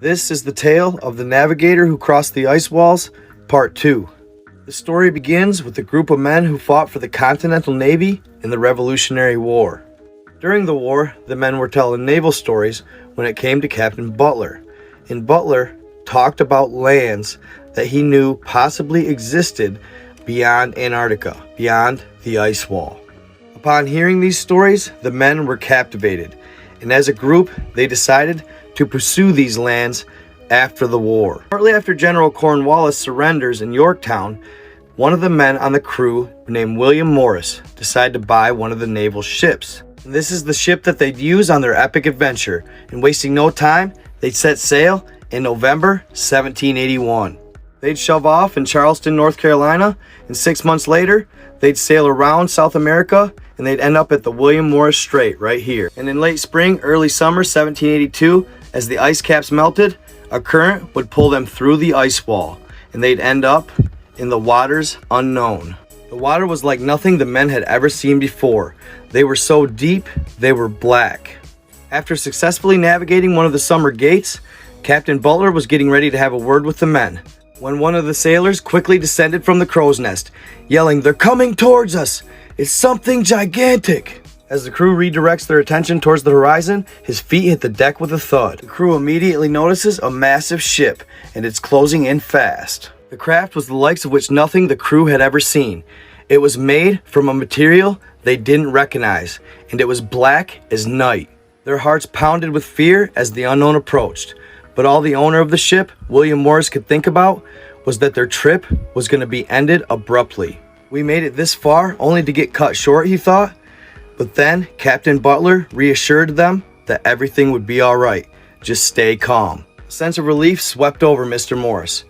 This is the tale of the navigator who crossed the ice walls, part 2. The story begins with a group of men who fought for the Continental Navy in the Revolutionary War. During the war, the men were telling naval stories when it came to Captain Butler, and Butler talked about lands that he knew possibly existed beyond Antarctica, beyond the ice wall. Upon hearing these stories, the men were captivated, and as a group, they decided to pursue these lands after the war. Shortly after General Cornwallis surrenders in Yorktown, one of the men on the crew, named William Morris, decided to buy one of the naval ships. And this is the ship that they'd use on their epic adventure, and wasting no time, they'd set sail in November 1781. They'd shove off in Charleston, North Carolina, and 6 months later, they'd sail around South America, and they'd end up at the William Morris Strait right here. And in late spring, early summer 1782, as the ice caps melted, a current would pull them through the ice wall, and they'd end up in the waters unknown. The water was like nothing the men had ever seen before. They were so deep, they were black. After successfully navigating one of the summer gates, Captain Butler was getting ready to have a word with the men, when one of the sailors quickly descended from the crow's nest, yelling, "They're coming towards us! It's something gigantic!" As the crew redirects their attention towards the horizon, his feet hit the deck with a thud. The crew immediately notices a massive ship, and it's closing in fast. The craft was the likes of which nothing the crew had ever seen. It was made from a material they didn't recognize, and it was black as night. Their hearts pounded with fear as the unknown approached, but all the owner of the ship, William Morris, could think about was that their trip was going to be ended abruptly. We made it this far only to get cut short, he thought. But then Captain Butler reassured them that everything would be all right. Just stay calm. A sense of relief swept over Mr. Morris,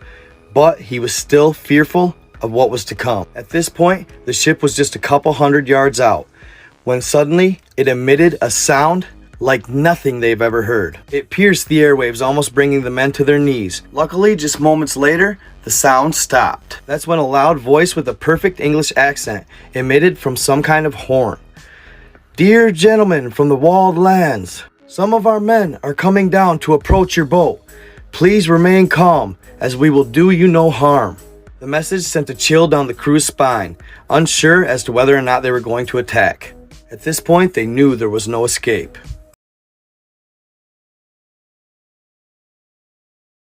but he was still fearful of what was to come. At this point, the ship was just a couple hundred yards out, when suddenly it emitted a sound like nothing they've ever heard. It pierced the airwaves, almost bringing the men to their knees. Luckily, just moments later, the sound stopped. That's when a loud voice with a perfect English accent emitted from some kind of horn. "Dear gentlemen from the walled lands, some of our men are coming down to approach your boat. Please remain calm, as we will do you no harm." The message sent a chill down the crew's spine, unsure as to whether or not they were going to attack. At this point, they knew there was no escape.